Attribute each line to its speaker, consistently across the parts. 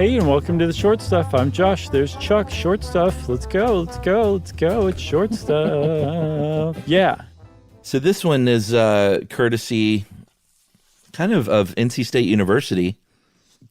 Speaker 1: Hey, and welcome to the Short Stuff. I'm Josh. There's Chuck. Short Stuff. Let's go. Let's go. Let's go. It's Short Stuff. Yeah.
Speaker 2: So this one is courtesy kind of NC State University.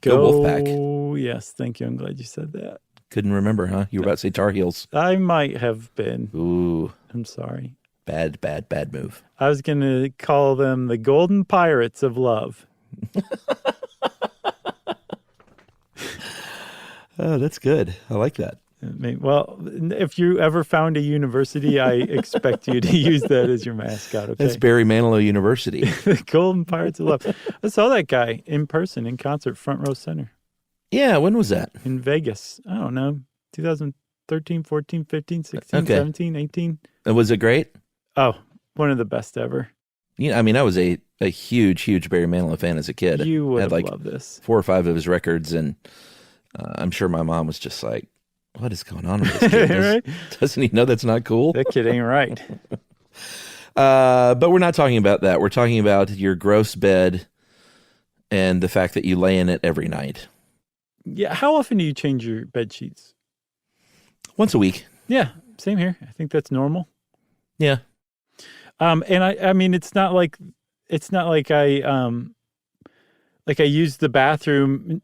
Speaker 2: Go Wolfpack.
Speaker 1: Oh, yes. Thank you. I'm glad you said that.
Speaker 2: Couldn't remember, huh? You were about to say Tar Heels.
Speaker 1: I might have been.
Speaker 2: Ooh.
Speaker 1: I'm sorry.
Speaker 2: Bad move.
Speaker 1: I was going to call them the Golden Pirates of Love.
Speaker 2: Oh, that's good. I like that.
Speaker 1: Well, if you ever found a university, I expect you to use that as your mascot, okay?
Speaker 2: That's Barry Manilow University.
Speaker 1: The Golden Pirates of Love. I saw that guy in person, in concert, front row center.
Speaker 2: Yeah, when was that?
Speaker 1: In Vegas. I don't know, 2013, 14, 15, 16, 17, 18.
Speaker 2: And was it great?
Speaker 1: Oh, one of the best ever.
Speaker 2: Yeah, I mean, I was a huge Barry Manilow fan as a kid.
Speaker 1: You would
Speaker 2: have
Speaker 1: loved this.
Speaker 2: 4 or 5 of his records, and I'm sure my mom was just like, what is going on with this kid?
Speaker 1: Right?
Speaker 2: Doesn't he know that's not cool?
Speaker 1: That kid ain't right.
Speaker 2: But we're not talking about that. We're talking about your gross bed and the fact that you lay in it every night.
Speaker 1: Yeah. How often do you change your bed sheets?
Speaker 2: Once a week.
Speaker 1: Yeah. Same here. I think that's normal.
Speaker 2: Yeah.
Speaker 1: And I mean, it's not like I use the bathroom,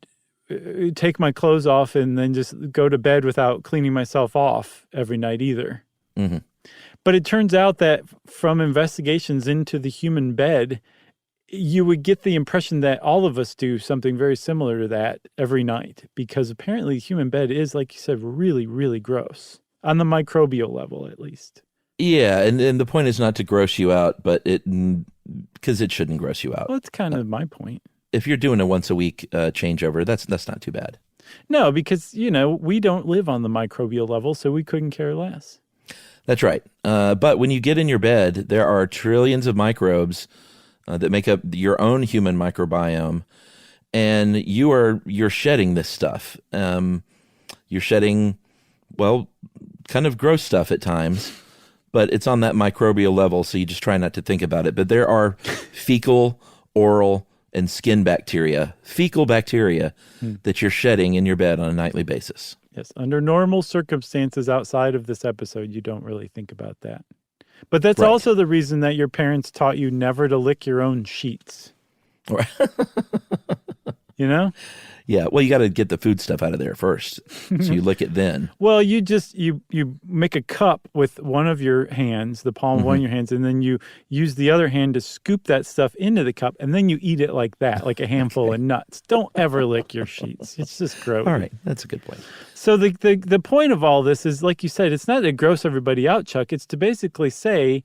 Speaker 1: take my clothes off, and then just go to bed without cleaning myself off every night either.
Speaker 2: Mm-hmm.
Speaker 1: But it turns out that from investigations into the human bed, you would get the impression that all of us do something very similar to that every night, because apparently the human bed is, like you said, really, really gross on the microbial level, at least.
Speaker 2: Yeah, and the point is not to gross you out, but because it shouldn't gross you out.
Speaker 1: Well, that's kind of my point.
Speaker 2: If you're doing a once a week changeover, that's not too bad.
Speaker 1: No, because, we don't live on the microbial level, so we couldn't care less.
Speaker 2: That's right. But when you get in your bed, there are trillions of microbes that make up your own human microbiome, and you're shedding this stuff. You're shedding, well, kind of gross stuff at times, but it's on that microbial level, so you just try not to think about it. But there are fecal, oral, and skin bacteria, fecal bacteria, that you're shedding in your bed on a nightly basis.
Speaker 1: Yes, under normal circumstances outside of this episode, you don't really think about that. But that's
Speaker 2: right.
Speaker 1: Also the reason that your parents taught you never to lick your own sheets.
Speaker 2: Right. Yeah, well, you got to get the food stuff out of there first, so you lick it then.
Speaker 1: Well, you make a cup with one of your hands, the palm of one of your hands, and then you use the other hand to scoop that stuff into the cup, and then you eat it like that, like a handful of nuts. Don't ever lick your sheets. It's just gross.
Speaker 2: All right, that's a good point.
Speaker 1: So the point of all this is, like you said, it's not to gross everybody out, Chuck. It's to basically say,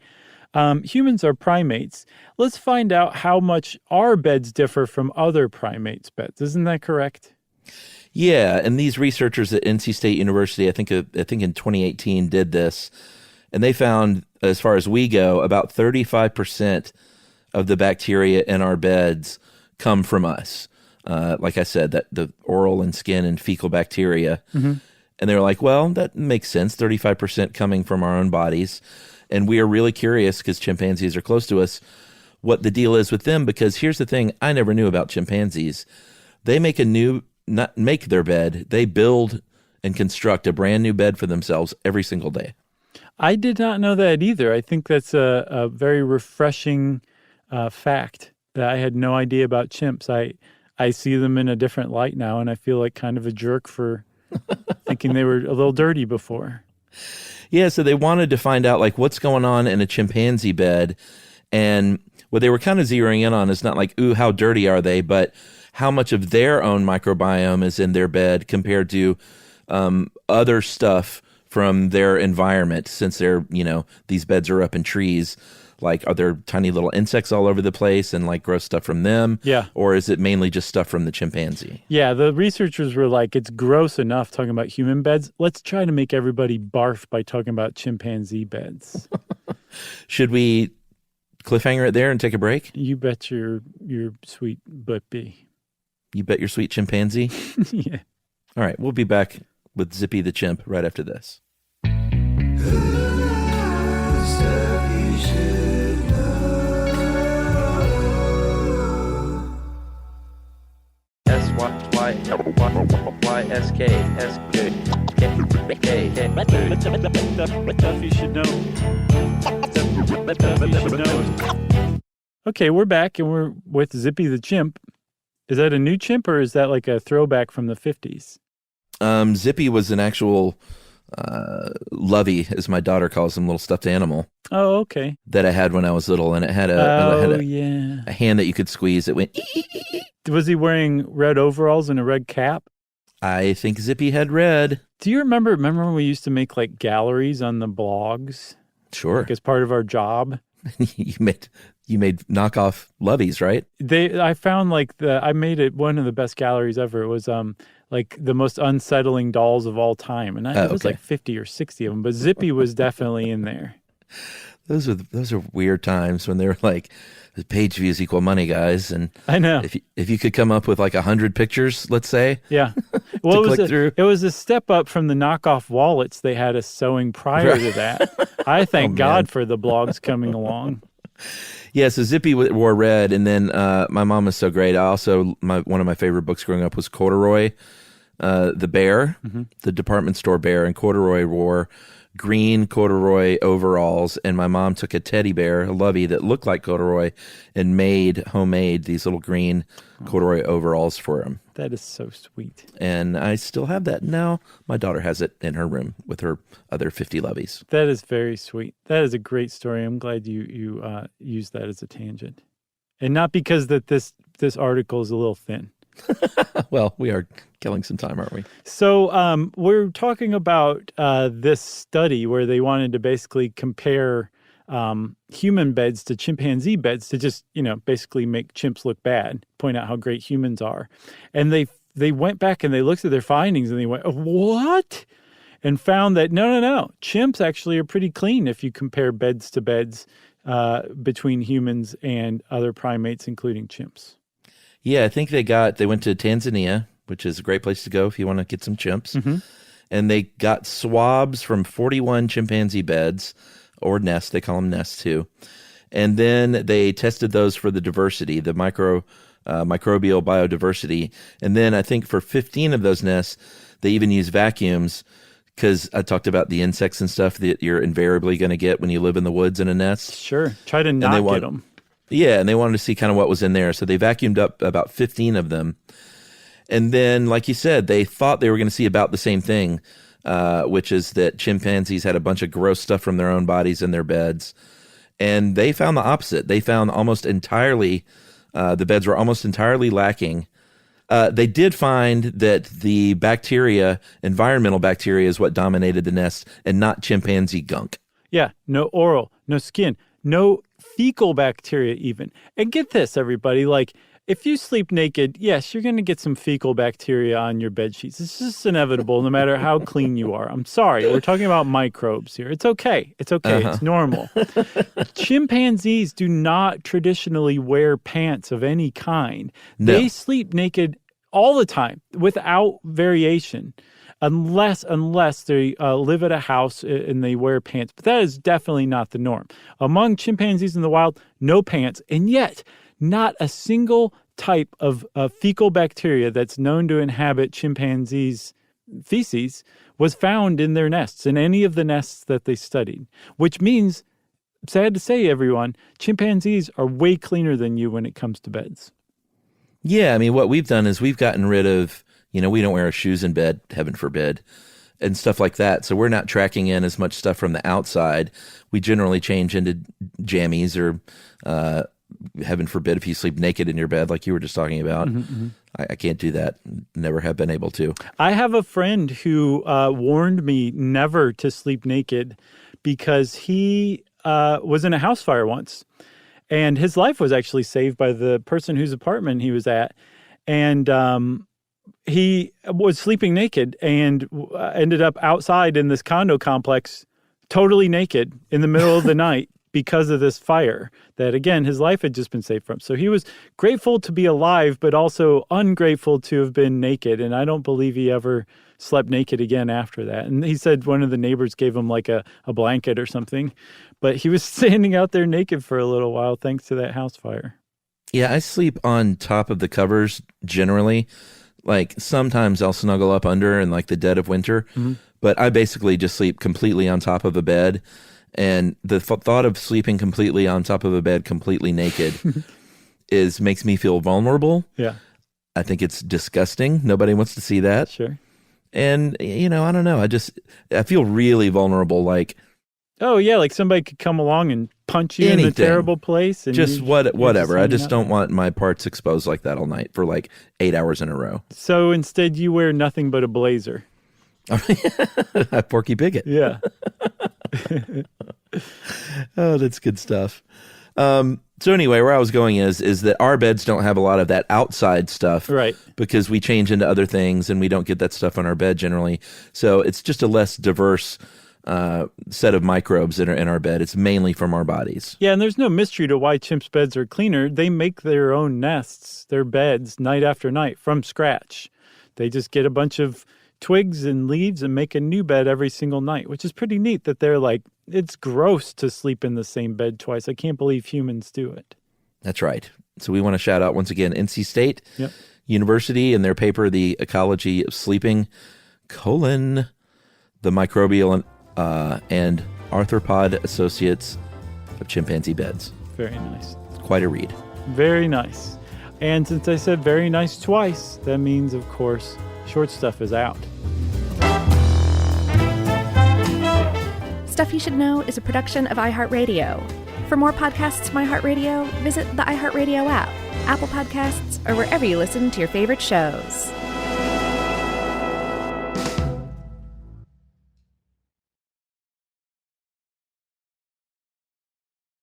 Speaker 1: humans are primates. Let's find out how much our beds differ from other primates' beds. Isn't that correct?
Speaker 2: Yeah, and these researchers at NC State University, I think in 2018, did this, and they found, as far as we go, about 35% of the bacteria in our beds come from us. Like I said, that the oral and skin and fecal bacteria. Mm-hmm. And they were like, well, that makes sense, 35% coming from our own bodies. And we are really curious, because chimpanzees are close to us, what the deal is with them. Because here's the thing I never knew about chimpanzees. They not make their bed. They build and construct a brand new bed for themselves every single day.
Speaker 1: I did not know that either. I think that's a very refreshing fact that I had no idea about chimps. I see them in a different light now, and I feel like kind of a jerk for thinking they were a little dirty before.
Speaker 2: Yeah, so they wanted to find out, like, what's going on in a chimpanzee bed. And what they were kind of zeroing in on is not like, ooh, how dirty are they, but how much of their own microbiome is in their bed compared to other stuff from their environment, since these beds are up in trees. Like, are there tiny little insects all over the place and like gross stuff from them?
Speaker 1: Yeah.
Speaker 2: Or is it mainly just stuff from the chimpanzee?
Speaker 1: Yeah, the researchers were like, it's gross enough talking about human beds. Let's try to make everybody barf by talking about chimpanzee beds.
Speaker 2: Should we cliffhanger it there and take a break?
Speaker 1: You bet your sweet butt bee.
Speaker 2: You bet your sweet chimpanzee?
Speaker 1: Yeah.
Speaker 2: All right, we'll be back with Zippy the chimp right after this.
Speaker 1: Stuff you should know. Okay, we're back and we're with Zippy the chimp. Is that a new chimp or is that like a throwback from the 50s?
Speaker 2: Zippy was an actual lovey, as my daughter calls him, little stuffed animal.
Speaker 1: Oh, okay.
Speaker 2: That I had when I was little, and it had a hand that you could squeeze. It went.
Speaker 1: Was he wearing red overalls and a red cap?
Speaker 2: I think Zippy had red.
Speaker 1: Do you remember when we used to make like galleries on the blogs?
Speaker 2: Sure.
Speaker 1: Like as part of our job.
Speaker 2: you made knockoff loveys, right?
Speaker 1: I found I made it one of the best galleries ever. It was like the most unsettling dolls of all time, and it was like 50 or 60 of them. But Zippy was definitely in there.
Speaker 2: Those are weird times when they were like, the page views equal money, guys. And
Speaker 1: I know
Speaker 2: if you could come up with like 100 pictures, let's say,
Speaker 1: yeah. Well, it was a step up from the knockoff wallets they had us sewing prior to that. I thank God for the blogs coming along.
Speaker 2: Yeah, so Zippy wore red, and then my mom is so great. One of my favorite books growing up was Corduroy, the bear, the department store bear, and Corduroy wore green corduroy overalls, and my mom took a teddy bear, a lovey that looked like corduroy, and homemade these little green corduroy overalls for him.
Speaker 1: That is so sweet.
Speaker 2: And I still have that now. My daughter has it in her room with her other 50 loveys.
Speaker 1: That is very sweet. That is a great story. I'm glad you used that as a tangent, and not because that this article is a little thin.
Speaker 2: Well, we are killing some time, aren't we?
Speaker 1: So we're talking about this study where they wanted to basically compare human beds to chimpanzee beds to just, basically make chimps look bad, point out how great humans are. And they went back and they looked at their findings and they went, what? And found that, no. Chimps actually are pretty clean if you compare beds to beds between humans and other primates, including chimps.
Speaker 2: Yeah, I think they went to Tanzania, which is a great place to go if you want to get some chimps. Mm-hmm. And they got swabs from 41 chimpanzee beds, or nests. They call them nests too. And then they tested those for the diversity, the microbial biodiversity. And then I think for 15 of those nests, they even use vacuums, because I talked about the insects and stuff that you're invariably going to get when you live in the woods in a nest.
Speaker 1: Sure. Try to not get them.
Speaker 2: Yeah, and they wanted to see kind of what was in there. So they vacuumed up about 15 of them. And then, like you said, they thought they were going to see about the same thing, which is that chimpanzees had a bunch of gross stuff from their own bodies in their beds. And they found the opposite. They found almost entirely, the beds were almost entirely lacking. They did find that the bacteria, environmental bacteria, is what dominated the nest and not chimpanzee gunk.
Speaker 1: Yeah, no oral, no skin, no fecal bacteria even. And get this, everybody, like if you sleep naked, yes, you're going to get some fecal bacteria on your bed sheets. It's just inevitable no matter how clean you are. I'm sorry. We're talking about microbes here. It's okay. It's okay. It's normal. Chimpanzees do not traditionally wear pants of any kind.
Speaker 2: No.
Speaker 1: They sleep naked all the time without variation. Unless they live at a house and they wear pants. But that is definitely not the norm. Among chimpanzees in the wild, no pants. And yet, not a single type of fecal bacteria that's known to inhabit chimpanzees' feces was found in their nests, in any of the nests that they studied. Which means, sad to say, everyone, chimpanzees are way cleaner than you when it comes to beds.
Speaker 2: Yeah, I mean, what we've done is we've gotten rid of, we don't wear our shoes in bed, heaven forbid, and stuff like that. So we're not tracking in as much stuff from the outside. We generally change into jammies or, heaven forbid, if you sleep naked in your bed like you were just talking about. Mm-hmm. I can't do that. Never have been able to.
Speaker 1: I have a friend who warned me never to sleep naked because he was in a house fire once. And his life was actually saved by the person whose apartment he was at. And he was sleeping naked and ended up outside in this condo complex, totally naked in the middle of the night because of this fire that, again, his life had just been saved from. So he was grateful to be alive, but also ungrateful to have been naked. And I don't believe he ever slept naked again after that. And he said one of the neighbors gave him like a blanket or something, but he was standing out there naked for a little while thanks to that house fire.
Speaker 2: Yeah, I sleep on top of the covers generally. Like sometimes I'll snuggle up under in like the dead of winter, but I basically just sleep completely on top of a bed. And the thought of sleeping completely on top of a bed, completely naked, makes me feel vulnerable.
Speaker 1: Yeah.
Speaker 2: I think it's disgusting. Nobody wants to see that.
Speaker 1: Sure.
Speaker 2: And, I don't know. I feel really vulnerable. Like,
Speaker 1: oh, yeah, like somebody could come along and punch you in a terrible place. And
Speaker 2: just whatever. I just don't want my parts exposed like that all night for like 8 hours in a row.
Speaker 1: So instead you wear nothing but a blazer.
Speaker 2: Porky Piglet.
Speaker 1: Yeah.
Speaker 2: Oh, that's good stuff. So anyway, where I was going is that our beds don't have a lot of that outside stuff.
Speaker 1: Right.
Speaker 2: Because we change into other things and we don't get that stuff on our bed generally. So it's just a less diverse set of microbes that are in our bed. It's mainly from our bodies.
Speaker 1: Yeah, and there's no mystery to why chimps' beds are cleaner. They make their own nests, their beds, night after night from scratch. They just get a bunch of twigs and leaves and make a new bed every single night, which is pretty neat that they're like, it's gross to sleep in the same bed twice. I can't believe humans do it.
Speaker 2: That's right. So we want to shout out once again NC State University and their paper, The Ecology of Sleeping, the microbial and arthropod associates of chimpanzee beds.
Speaker 1: Very nice.
Speaker 2: Quite a read.
Speaker 1: Very nice. And since I said very nice twice, that means, of course, Short Stuff is out.
Speaker 3: Stuff You Should Know is a production of iHeartRadio. For more podcasts from iHeartRadio, visit the iHeartRadio app, Apple Podcasts, or wherever you listen to your favorite shows.